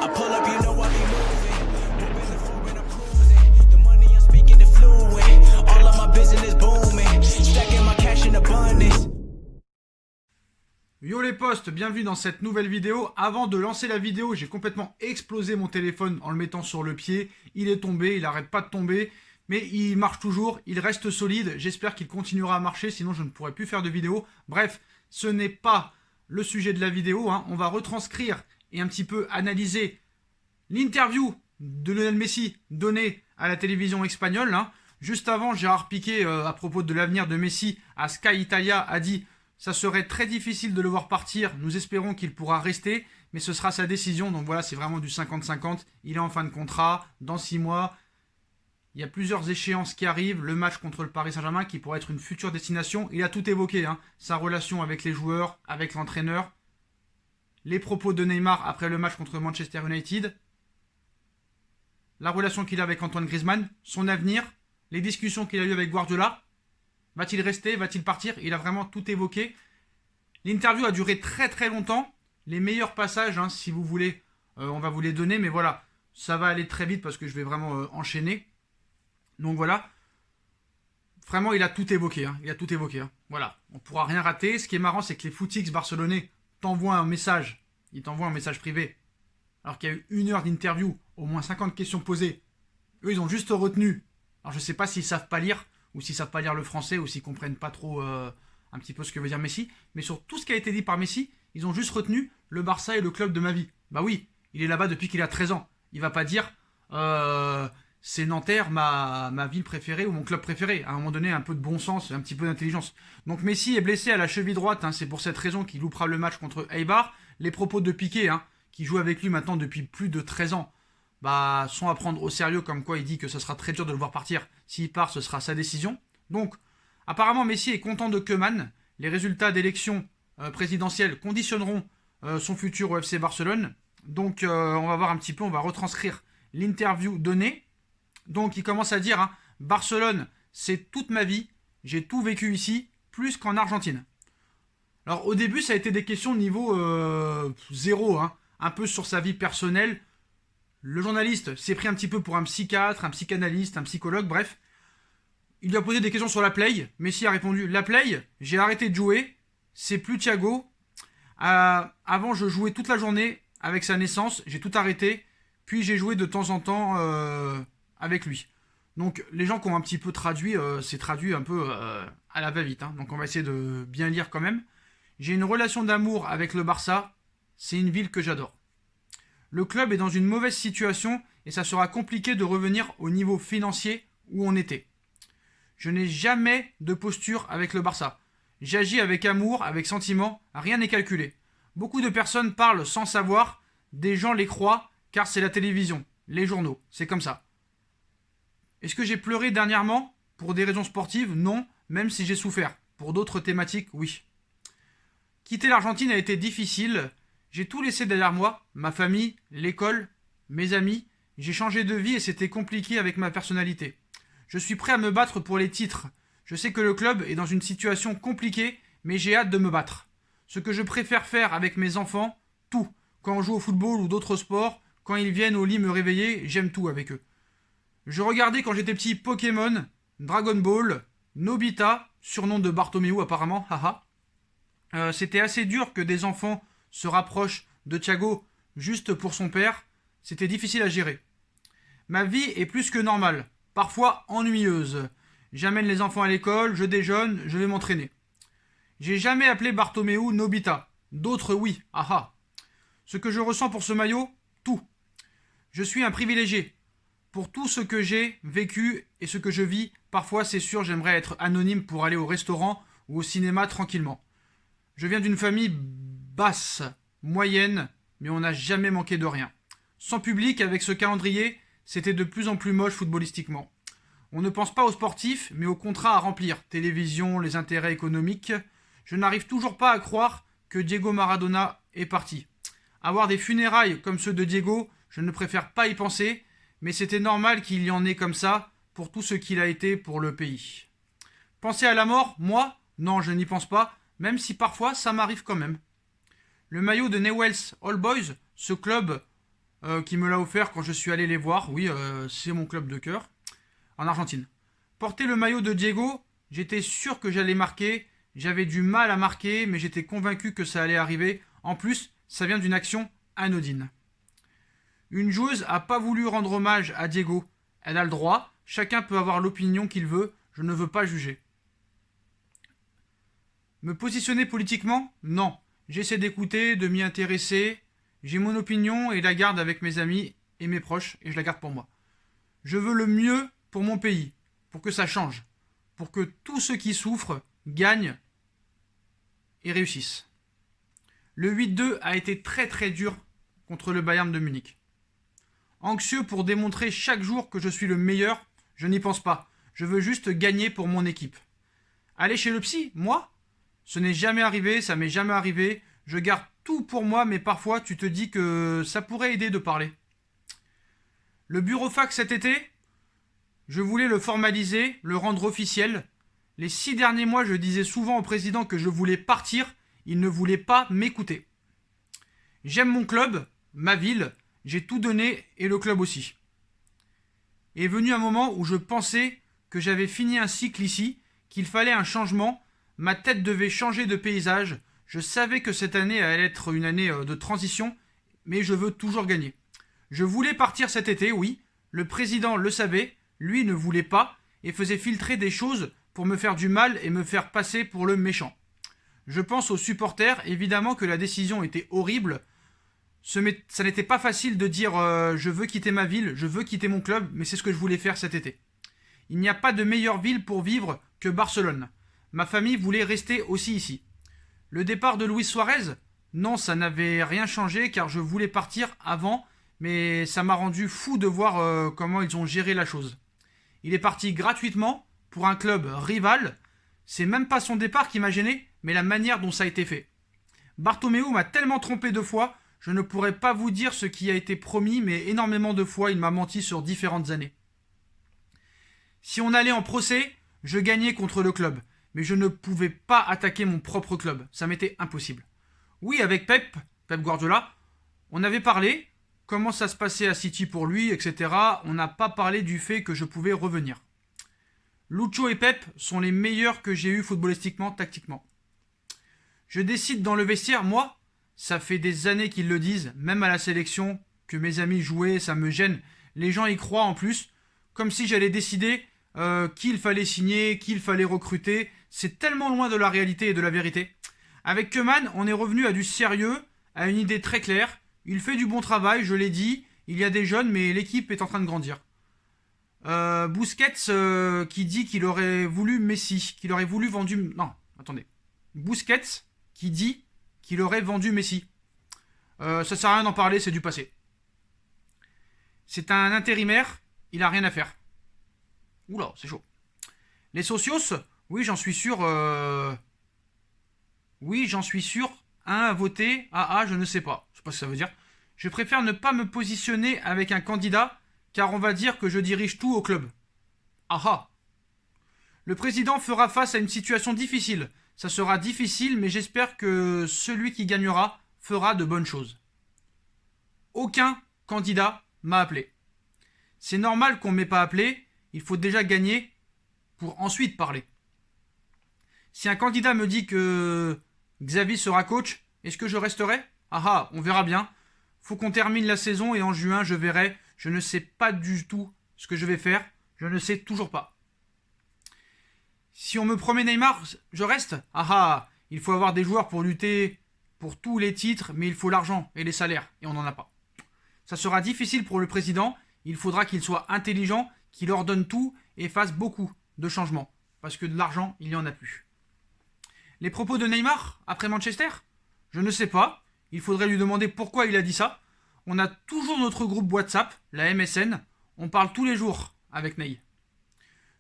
I pull up, you know I be moving. Moving the floor and I'm cruising. The money I'm speaking is fluent. All of my business booming. Stacking my cash in abundance. Yo les potes, bienvenue dans cette nouvelle vidéo. Avant de lancer la vidéo, j'ai complètement explosé mon téléphone en le mettant sur le pied. Il est tombé, il arrête pas de tomber, mais il marche toujours, il reste solide. J'espère qu'il continuera à marcher, sinon je ne pourrai plus faire de vidéo. Bref, ce n'est pas le sujet de la vidéo, hein. On va retranscrire et un petit peu analyser l'interview de Lionel Messi donnée à la télévision espagnole, hein. Juste avant, Gérard Piqué, à propos de l'avenir de Messi, à Sky Italia, a dit « Ça serait très difficile de le voir partir, nous espérons qu'il pourra rester, mais ce sera sa décision. » Donc voilà, c'est vraiment du 50-50. Il est en fin de contrat, dans 6 mois. Il y a plusieurs échéances qui arrivent. Le match contre le Paris Saint-Germain qui pourrait être une future destination. Il a tout évoqué, hein. Sa relation avec les joueurs, avec l'entraîneur. Les propos de Neymar après le match contre Manchester United. La relation qu'il a avec Antoine Griezmann. Son avenir. Les discussions qu'il a eues avec Guardiola. Va-t-il rester? Va-t-il partir? Il a vraiment tout évoqué. L'interview a duré très très longtemps. Les meilleurs passages, hein, si vous voulez, on va vous les donner. Mais voilà, ça va aller très vite parce que je vais vraiment enchaîner. Donc voilà. Vraiment, il a tout évoqué. Hein. Il a tout évoqué. Hein. Voilà, on ne pourra rien rater. Ce qui est marrant, c'est que les footix barcelonais t'envoient un message. Ils t'envoient un message privé. Alors qu'il y a eu 1 heure d'interview, au moins 50 questions posées. Eux, ils ont juste retenu. Alors je ne sais pas s'ils ne savent pas lire, ou s'ils ne savent pas lire le français, ou s'ils ne comprennent pas trop un petit peu ce que veut dire Messi. Mais sur tout ce qui a été dit par Messi, ils ont juste retenu le Barça est le club de ma vie. Bah oui, il est là-bas depuis qu'il a 13 ans. Il va pas dire c'est Nanterre, ma ville préférée ou mon club préféré. À un moment donné, un peu de bon sens, un petit peu d'intelligence. Donc Messi est blessé à la cheville droite, hein, c'est pour cette raison qu'il loupera le match contre Eibar. Les propos de Piqué, hein, qui joue avec lui maintenant depuis plus de 13 ans, bah, sont à prendre au sérieux, comme quoi il dit que ce sera très dur de le voir partir. S'il part, ce sera sa décision. Donc, apparemment, Messi est content de Koeman. Les résultats d'élections présidentielles conditionneront son futur au FC Barcelone. Donc, on va voir un petit peu, on va retranscrire l'interview donnée. Donc, il commence à dire, hein, Barcelone, c'est toute ma vie, j'ai tout vécu ici, plus qu'en Argentine. Alors, au début, ça a été des questions niveau 0, hein, un peu sur sa vie personnelle. Le journaliste s'est pris un petit peu pour un psychiatre, un psychanalyste, un psychologue, bref. Il lui a posé des questions sur la play. Messi a répondu « La play, j'ai arrêté de jouer, c'est plus Thiago. Avant, je jouais toute la journée avec sa naissance, j'ai tout arrêté, puis j'ai joué de temps en temps avec lui. » Donc, les gens qui ont un petit peu traduit, c'est traduit un peu à la va-vite. Hein. Donc, on va essayer de bien lire quand même. « J'ai une relation d'amour avec le Barça, c'est une ville que j'adore. Le club est dans une mauvaise situation et ça sera compliqué de revenir au niveau financier où on était. Je n'ai jamais de posture avec le Barça. J'agis avec amour, avec sentiment, rien n'est calculé. Beaucoup de personnes parlent sans savoir, des gens les croient car c'est la télévision, les journaux, c'est comme ça. Est-ce que j'ai pleuré dernièrement? Pour des raisons sportives, non, même si j'ai souffert. Pour d'autres thématiques, oui. Quitter l'Argentine a été difficile. J'ai tout laissé derrière moi, ma famille, l'école, mes amis. J'ai changé de vie et c'était compliqué avec ma personnalité. Je suis prêt à me battre pour les titres. Je sais que le club est dans une situation compliquée, mais j'ai hâte de me battre. Ce que je préfère faire avec mes enfants, tout. Quand on joue au football ou d'autres sports, quand ils viennent au lit me réveiller, j'aime tout avec eux. Je regardais quand j'étais petit Pokémon, Dragon Ball, Nobita, surnom de Bartomeu apparemment, haha. C'était assez dur que des enfants se rapproche de Thiago juste pour son père, c'était difficile à gérer. Ma vie est plus que normale, parfois ennuyeuse. J'amène les enfants à l'école, je déjeune, je vais m'entraîner. J'ai jamais appelé Bartomeu Nobita. D'autres oui, haha. Ce que je ressens pour ce maillot, tout. Je suis un privilégié. Pour tout ce que j'ai vécu et ce que je vis, parfois c'est sûr j'aimerais être anonyme pour aller au restaurant ou au cinéma tranquillement. Je viens d'une famille basse, moyenne, mais on n'a jamais manqué de rien. Sans public, avec ce calendrier, c'était de plus en plus moche footballistiquement. On ne pense pas aux sportifs, mais aux contrats à remplir, télévision, les intérêts économiques. Je n'arrive toujours pas à croire que Diego Maradona est parti. Avoir des funérailles comme ceux de Diego, je ne préfère pas y penser, mais c'était normal qu'il y en ait comme ça pour tout ce qu'il a été pour le pays. Penser à la mort, moi, non, je n'y pense pas, même si parfois ça m'arrive quand même. Le maillot de Newell's Old Boys, ce club qui me l'a offert quand je suis allé les voir. Oui, c'est mon club de cœur. En Argentine. Porter le maillot de Diego, j'étais sûr que j'allais marquer. J'avais du mal à marquer, mais j'étais convaincu que ça allait arriver. En plus, ça vient d'une action anodine. Une joueuse a pas voulu rendre hommage à Diego. Elle a le droit. Chacun peut avoir l'opinion qu'il veut. Je ne veux pas juger. Me positionner politiquement? Non. J'essaie d'écouter, de m'y intéresser. J'ai mon opinion et la garde avec mes amis et mes proches, et je la garde pour moi. Je veux le mieux pour mon pays, pour que ça change, pour que tous ceux qui souffrent gagnent et réussissent. Le 8-2 a été très très dur contre le Bayern de Munich. Anxieux pour démontrer chaque jour que je suis le meilleur, je n'y pense pas. Je veux juste gagner pour mon équipe. Aller chez le psy, moi? Ce n'est jamais arrivé, ça m'est jamais arrivé. Je garde tout pour moi, mais parfois tu te dis que ça pourrait aider de parler. Le burofax cet été, je voulais le formaliser, le rendre officiel. Les 6 derniers mois, je disais souvent au président que je voulais partir. Il ne voulait pas m'écouter. J'aime mon club, ma ville, j'ai tout donné et le club aussi. Est venu un moment où je pensais que j'avais fini un cycle ici, qu'il fallait un changement. Ma tête devait changer de paysage. Je savais que cette année allait être une année de transition, mais je veux toujours gagner. Je voulais partir cet été, oui. Le président le savait, lui ne voulait pas et faisait filtrer des choses pour me faire du mal et me faire passer pour le méchant. Je pense aux supporters, évidemment que la décision était horrible. Ça n'était pas facile de dire je veux quitter ma ville, je veux quitter mon club, mais c'est ce que je voulais faire cet été. Il n'y a pas de meilleure ville pour vivre que Barcelone. Ma famille voulait rester aussi ici. Le départ de Luis Suarez? Non, ça n'avait rien changé car je voulais partir avant, mais ça m'a rendu fou de voir comment ils ont géré la chose. Il est parti gratuitement pour un club rival. C'est même pas son départ qui m'a gêné, mais la manière dont ça a été fait. Bartomeu m'a tellement trompé 2 fois, je ne pourrais pas vous dire ce qui a été promis, mais énormément de fois il m'a menti sur différentes années. Si on allait en procès, je gagnais contre le club, mais je ne pouvais pas attaquer mon propre club, ça m'était impossible. Oui, avec Pep Guardiola, on avait parlé, comment ça se passait à City pour lui, etc. On n'a pas parlé du fait que je pouvais revenir. Lucho et Pep sont les meilleurs que j'ai eus footballistiquement, tactiquement. Je décide dans le vestiaire, moi, ça fait des années qu'ils le disent, même à la sélection, que mes amis jouaient, ça me gêne. Les gens y croient en plus, comme si j'allais décider qui il fallait signer, qui il fallait recruter. C'est tellement loin de la réalité et de la vérité. Avec Koeman, on est revenu à du sérieux, à une idée très claire. Il fait du bon travail, je l'ai dit. Il y a des jeunes, mais l'équipe est en train de grandir. Busquets qui dit qu'il aurait voulu Messi, qu'il aurait voulu vendu... Non, attendez. Busquets qui dit qu'il aurait vendu Messi. Ça sert à rien d'en parler, c'est du passé. C'est un intérimaire, il a rien à faire. Oula, c'est chaud. Les socios, oui, j'en suis sûr. Oui, j'en suis sûr. À voter, je ne sais pas. Je sais pas ce que ça veut dire. Je préfère ne pas me positionner avec un candidat, car on va dire que je dirige tout au club. Le président fera face à une situation difficile. Ça sera difficile, mais j'espère que celui qui gagnera fera de bonnes choses. Aucun candidat m'a appelé. C'est normal qu'on ne m'ait pas appelé. Il faut déjà gagner pour ensuite parler. Si un candidat me dit que Xavi sera coach, est-ce que je resterai? On verra bien. Faut qu'on termine la saison et en juin, je verrai. Je ne sais pas du tout ce que je vais faire. Je ne sais toujours pas. Si on me promet Neymar, je reste? Il faut avoir des joueurs pour lutter pour tous les titres, mais il faut l'argent et les salaires, et on n'en a pas. Ça sera difficile pour le président. Il faudra qu'il soit intelligent, qu'il ordonne tout et fasse beaucoup de changements. Parce que de l'argent, il n'y en a plus. Les propos de Neymar après Manchester? Je ne sais pas. Il faudrait lui demander pourquoi il a dit ça. On a toujours notre groupe WhatsApp, la MSN. On parle tous les jours avec Ney.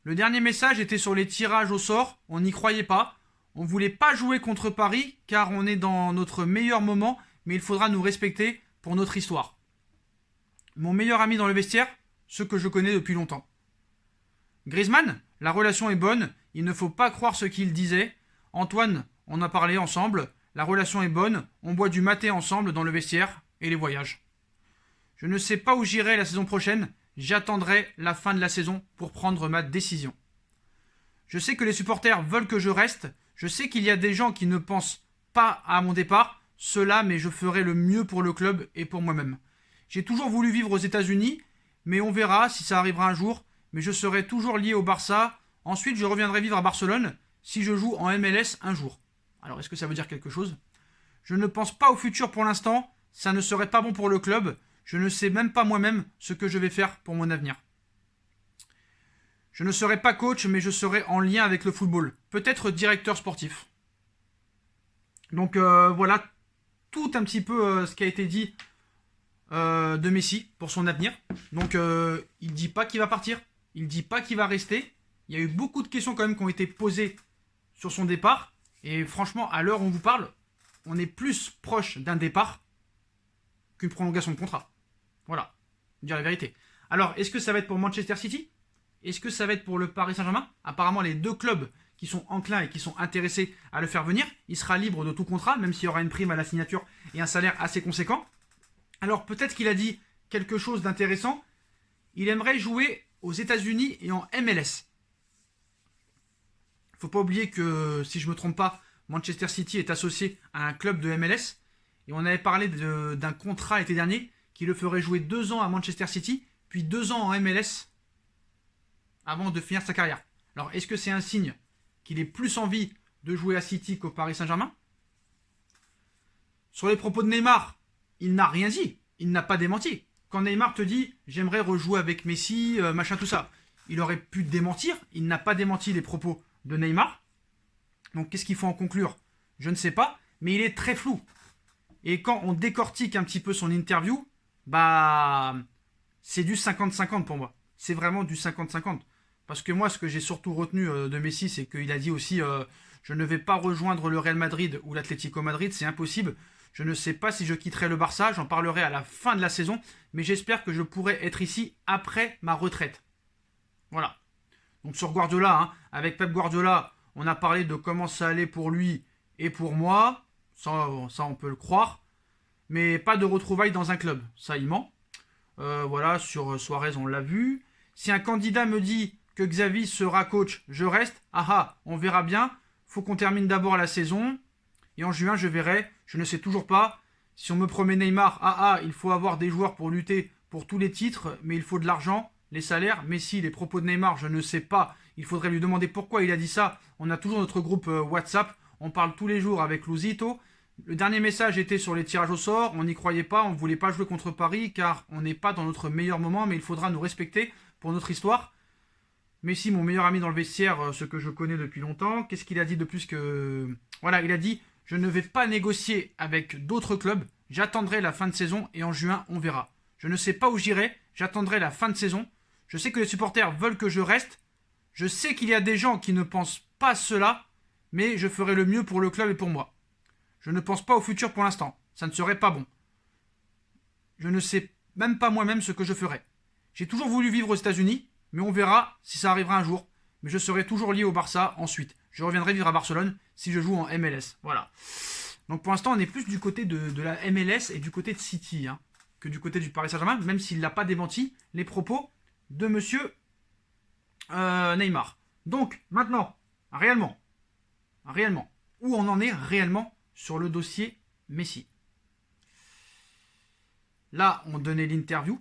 Le dernier message était sur les tirages au sort. On n'y croyait pas. On ne voulait pas jouer contre Paris car on est dans notre meilleur moment, mais il faudra nous respecter pour notre histoire. Mon meilleur ami dans le vestiaire, ceux que je connais depuis longtemps. Griezmann, la relation est bonne, il ne faut pas croire ce qu'il disait. Antoine, on a parlé ensemble, la relation est bonne, on boit du maté ensemble dans le vestiaire et les voyages. Je ne sais pas où j'irai la saison prochaine. J'attendrai la fin de la saison pour prendre ma décision. Je sais que les supporters veulent que je reste. Je sais qu'il y a des gens qui ne pensent pas à mon départ. Cela, mais je ferai le mieux pour le club et pour moi-même. J'ai toujours voulu vivre aux États-Unis, mais on verra si ça arrivera un jour. Mais je serai toujours lié au Barça. Ensuite, je reviendrai vivre à Barcelone si je joue en MLS un jour. Alors, est-ce que ça veut dire quelque chose? Je ne pense pas au futur pour l'instant. Ça ne serait pas bon pour le club. Je ne sais même pas moi-même ce que je vais faire pour mon avenir. Je ne serai pas coach, mais je serai en lien avec le football. Peut-être directeur sportif. Donc voilà tout un petit peu ce qui a été dit de Messi pour son avenir. Donc il ne dit pas qu'il va partir. Il ne dit pas qu'il va rester. Il y a eu beaucoup de questions quand même qui ont été posées sur son départ. Et franchement, à l'heure où on vous parle, on est plus proche d'un départ qu'une prolongation de contrat. Voilà, dire la vérité. Alors, est-ce que ça va être pour Manchester City? Est-ce que ça va être pour le Paris Saint-Germain? Apparemment, les deux clubs qui sont enclins et qui sont intéressés à le faire venir, il sera libre de tout contrat, même s'il y aura une prime à la signature et un salaire assez conséquent. Alors, peut-être qu'il a dit quelque chose d'intéressant. Il aimerait jouer aux États-Unis et en MLS. Il ne faut pas oublier que, si je ne me trompe pas, Manchester City est associé à un club de MLS. Et on avait parlé d'un contrat l'été dernier qui le ferait jouer 2 ans à Manchester City, puis 2 ans en MLS avant de finir sa carrière. Alors, est-ce que c'est un signe qu'il ait plus envie de jouer à City qu'au Paris Saint-Germain? Sur les propos de Neymar, il n'a rien dit. Il n'a pas démenti. Quand Neymar te dit « j'aimerais rejouer avec Messi, machin, tout ça », il aurait pu démentir. Il n'a pas démenti les propos de Neymar. Donc, qu'est-ce qu'il faut en conclure? Je ne sais pas, mais il est très flou. Et quand on décortique un petit peu son interview, bah, c'est du 50-50 pour moi. C'est vraiment du 50-50. Parce que moi, ce que j'ai surtout retenu de Messi, c'est qu'il a dit aussi je ne vais pas rejoindre le Real Madrid ou l'Atlético Madrid, c'est impossible. Je ne sais pas si je quitterai le Barça, j'en parlerai à la fin de la saison, mais j'espère que je pourrai être ici après ma retraite. Voilà. Donc sur Guardiola, hein, avec Pep Guardiola, on a parlé de comment ça allait pour lui et pour moi. Ça on peut le croire. Mais pas de retrouvailles dans un club. Ça, il ment. Voilà, sur Suarez, on l'a vu. Si un candidat me dit que Xavi sera coach, je reste. Ah ah, on verra bien. Faut qu'on termine d'abord la saison. Et en juin, je verrai. Je ne sais toujours pas. Si on me promet Neymar, ah ah, il faut avoir des joueurs pour lutter pour tous les titres, mais il faut de l'argent, les salaires. Messi, les propos de Neymar, je ne sais pas. Il faudrait lui demander pourquoi il a dit ça. On a toujours notre groupe WhatsApp. On parle tous les jours avec Luzito. Le dernier message était sur les tirages au sort. On n'y croyait pas. On ne voulait pas jouer contre Paris car on n'est pas dans notre meilleur moment, mais il faudra nous respecter pour notre histoire. Messi, mon meilleur ami dans le vestiaire, ce que je connais depuis longtemps. Qu'est-ce qu'il a dit de plus que... Voilà, il a dit « Je ne vais pas négocier avec d'autres clubs. J'attendrai la fin de saison et en juin, on verra. Je ne sais pas où j'irai. J'attendrai la fin de saison. Je sais que les supporters veulent que je reste. Je sais qu'il y a des gens qui ne pensent pas cela, mais je ferai le mieux pour le club et pour moi. Je ne pense pas au futur pour l'instant. Ça ne serait pas bon. Je ne sais même pas moi-même ce que je ferai. J'ai toujours voulu vivre aux États-Unis, mais on verra si ça arrivera un jour. Mais je serai toujours lié au Barça ensuite. Je reviendrai vivre à Barcelone si je joue en MLS. Voilà. Donc pour l'instant, on est plus du côté de la MLS et du côté de City que du côté du Paris Saint-Germain, même s'il n'a pas démenti les propos de monsieur Neymar. Donc maintenant, réellement, où on en est réellement sur le dossier Messi. Là, on donnait l'interview.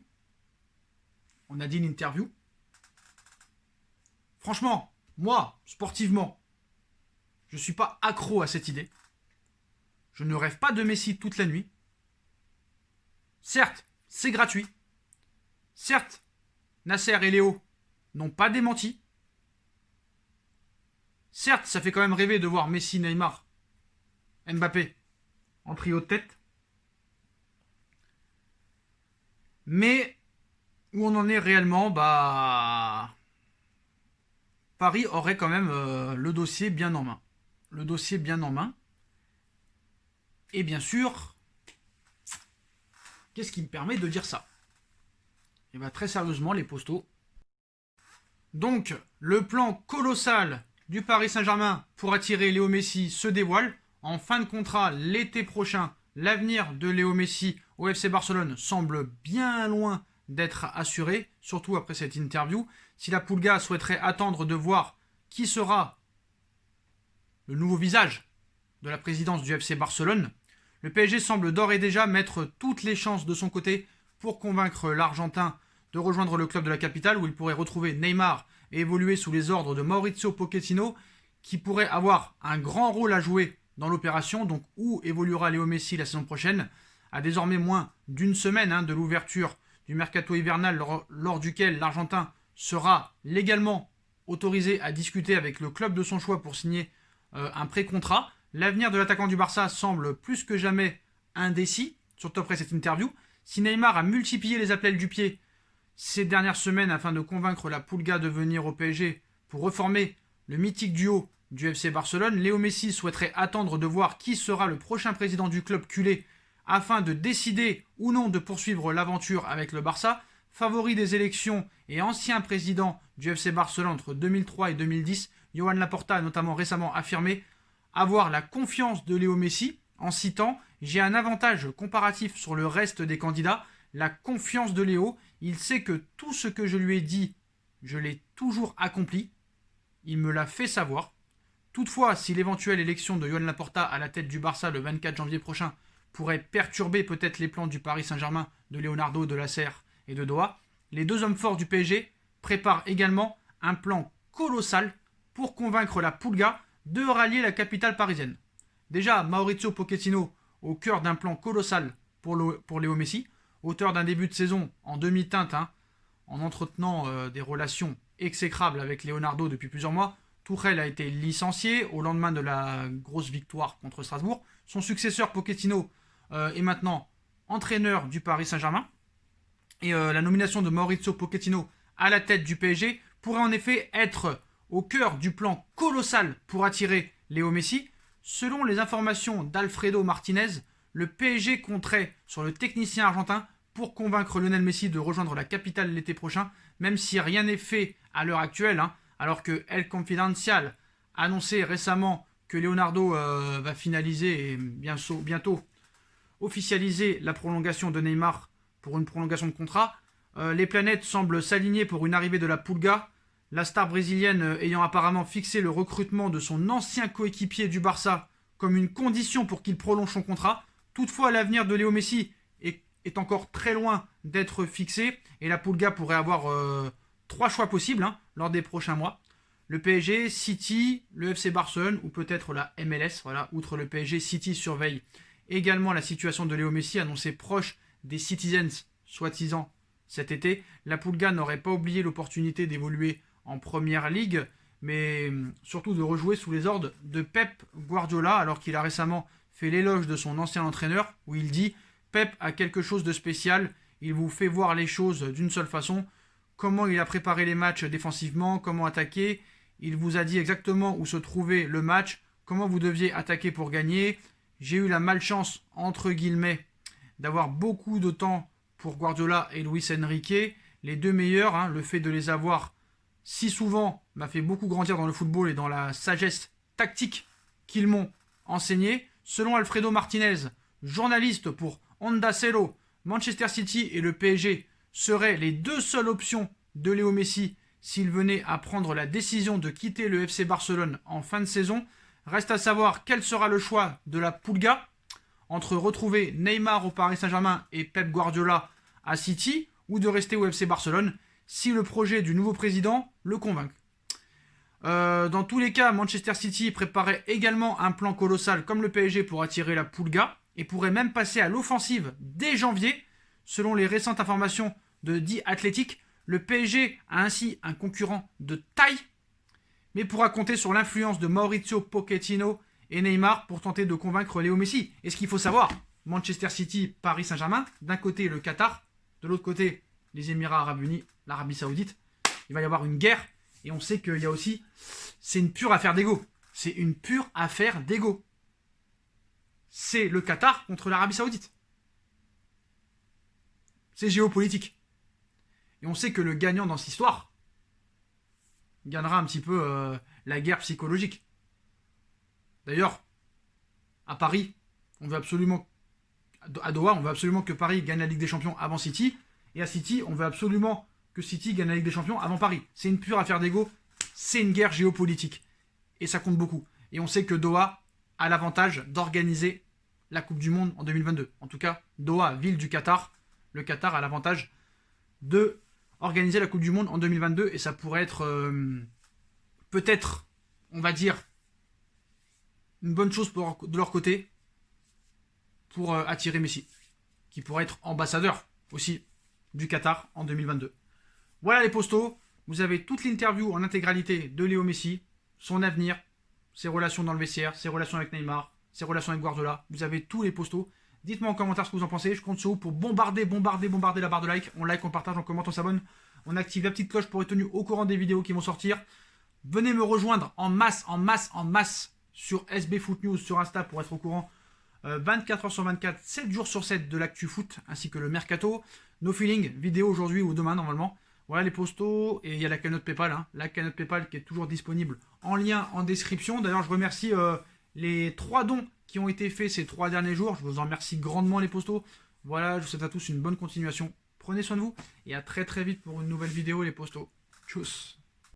On a dit l'interview. Franchement, moi, sportivement, je ne suis pas accro à cette idée. Je ne rêve pas de Messi toute la nuit. Certes, c'est gratuit. Certes, Nasser et Léo n'ont pas démenti. Certes, ça fait quand même rêver de voir Messi, Neymar, Mbappé en trio de tête. Mais où on en est réellement, bah... Paris aurait quand même le dossier bien en main. Le dossier bien en main. Et bien sûr, qu'est-ce qui me permet de dire ça? Et bien très sérieusement, les postos. Donc, le plan colossal du Paris Saint-Germain pour attirer Léo Messi se dévoile. En fin de contrat, l'été prochain, l'avenir de Léo Messi au FC Barcelone semble bien loin d'être assuré, surtout après cette interview. Si la Pulga souhaiterait attendre de voir qui sera le nouveau visage de la présidence du FC Barcelone, le PSG semble d'ores et déjà mettre toutes les chances de son côté pour convaincre l'Argentin de rejoindre le club de la capitale où il pourrait retrouver Neymar et évoluer sous les ordres de Mauricio Pochettino, qui pourrait avoir un grand rôle à jouer dans l'opération, donc où évoluera Léo Messi la saison prochaine, à désormais moins d'une semaine de l'ouverture du mercato hivernal lors duquel l'Argentin sera légalement autorisé à discuter avec le club de son choix pour signer un pré-contrat. L'avenir de l'attaquant du Barça semble plus que jamais indécis, surtout après cette interview. Si Neymar a multiplié les appels du pied ces dernières semaines afin de convaincre la Pulga de venir au PSG pour reformer le mythique duo du FC Barcelone, Léo Messi souhaiterait attendre de voir qui sera le prochain président du club culé afin de décider ou non de poursuivre l'aventure avec le Barça. Favori des élections et ancien président du FC Barcelone entre 2003 et 2010, Joan Laporta a notamment récemment affirmé avoir la confiance de Léo Messi en citant « J'ai un avantage comparatif sur le reste des candidats, la confiance de Léo, il sait que tout ce que je lui ai dit, je l'ai toujours accompli, il me l'a fait savoir. Toutefois, si l'éventuelle élection de Joan Laporta à la tête du Barça le 24 janvier prochain pourrait perturber peut-être les plans du Paris Saint-Germain de Leonardo, de la Serre et de Doha, les deux hommes forts du PSG préparent également un plan colossal pour convaincre la Pulga de rallier la capitale parisienne. Déjà, Mauricio Pochettino au cœur d'un plan colossal pour Léo Messi, auteur d'un début de saison en demi-teinte, en entretenant des relations exécrables avec Leonardo depuis plusieurs mois. Tuchel a été licencié au lendemain de la grosse victoire contre Strasbourg. Son successeur Pochettino est maintenant entraîneur du Paris Saint-Germain. Et la nomination de Mauricio Pochettino à la tête du PSG pourrait en effet être au cœur du plan colossal pour attirer Léo Messi. Selon les informations d'Alfredo Martinez, le PSG compterait sur le technicien argentin pour convaincre Lionel Messi de rejoindre la capitale l'été prochain, même si rien n'est fait à l'heure actuelle, alors que El Confidencial a annoncé récemment que Leonardo va finaliser et bientôt officialiser la prolongation de Neymar pour une prolongation de contrat. Les planètes semblent s'aligner pour une arrivée de la Pulga, la star brésilienne ayant apparemment fixé le recrutement de son ancien coéquipier du Barça comme une condition pour qu'il prolonge son contrat. Toutefois, l'avenir de Léo Messi est encore très loin d'être fixé et la Pulga pourrait avoir 3 choix possibles lors des prochains mois. Le PSG, City, le FC Barcelone ou peut-être la MLS. Voilà, outre le PSG, City surveille également la situation de Léo Messi, annoncé proche des Citizens, soi-disant cet été. La Pulga n'aurait pas oublié l'opportunité d'évoluer en Première Ligue, mais surtout de rejouer sous les ordres de Pep Guardiola, alors qu'il a récemment fait l'éloge de son ancien entraîneur, où il dit « Pep a quelque chose de spécial, il vous fait voir les choses d'une seule façon, comment il a préparé les matchs défensivement, comment attaquer, il vous a dit exactement où se trouvait le match, comment vous deviez attaquer pour gagner. J'ai eu la malchance, entre guillemets, d'avoir beaucoup de temps pour Guardiola et Luis Enrique, les deux meilleurs, le fait de les avoir si souvent m'a fait beaucoup grandir dans le football et dans la sagesse tactique qu'ils m'ont enseigné. Selon Alfredo Martinez, journaliste pour Onda Cero, Manchester City et le PSG seraient les deux seules options de Léo Messi s'il venait à prendre la décision de quitter le FC Barcelone en fin de saison. Reste à savoir quel sera le choix de la Pulga entre retrouver Neymar au Paris Saint-Germain et Pep Guardiola à City ou de rester au FC Barcelone si le projet du nouveau président le convainc. Dans tous les cas, Manchester City préparait également un plan colossal comme le PSG pour attirer la Pulga et pourrait même passer à l'offensive dès janvier. Selon les récentes informations de The Athletic, le PSG a ainsi un concurrent de taille, mais pourra compter sur l'influence de Mauricio Pochettino et Neymar pour tenter de convaincre Léo Messi. Et ce qu'il faut savoir, Manchester City, Paris Saint-Germain, d'un côté le Qatar, de l'autre côté les Émirats Arabes Unis, l'Arabie Saoudite. Il va y avoir une guerre et on sait qu'il y a aussi... C'est une pure affaire d'ego. C'est une pure affaire d'ego. C'est le Qatar contre l'Arabie Saoudite. C'est géopolitique. Et on sait que le gagnant dans cette histoire gagnera un petit peu la guerre psychologique. D'ailleurs, à Paris, on veut absolument À Doha, on veut absolument que Paris gagne la Ligue des Champions avant City. Et à City, on veut absolument que City gagne la Ligue des Champions avant Paris. C'est une pure affaire d'ego. C'est une guerre géopolitique. Et ça compte beaucoup. Et on sait que Doha a l'avantage d'organiser la Coupe du Monde en 2022. En tout cas, Doha, ville du Qatar, le Qatar a l'avantage de organiser la Coupe du Monde en 2022. Et ça pourrait être peut-être, on va dire, une bonne chose de leur côté pour attirer Messi, qui pourrait être ambassadeur aussi du Qatar en 2022. Voilà les postos, vous avez toute l'interview en intégralité de Léo Messi, son avenir, ses relations dans le vestiaire, ses relations avec Neymar, ses relations avec Guardiola, vous avez tous les postos. Dites-moi en commentaire ce que vous en pensez, je compte sur vous pour bombarder la barre de like. On like, on partage, on commente, on s'abonne, on active la petite cloche pour être tenu au courant des vidéos qui vont sortir. Venez me rejoindre en masse sur SB Foot News sur Insta pour être au courant 24h sur 24, 7 jours sur 7 de l'actu foot ainsi que le mercato. No feeling, vidéo aujourd'hui ou demain normalement. Voilà les postos et il y a la cagnotte Paypal, la cagnotte Paypal qui est toujours disponible en lien en description. D'ailleurs je remercie les 3 dons qui ont été faits ces 3 derniers jours. Je vous en remercie grandement les postos. Voilà, je vous souhaite à tous une bonne continuation. Prenez soin de vous et à très vite pour une nouvelle vidéo les postos. Tchuss.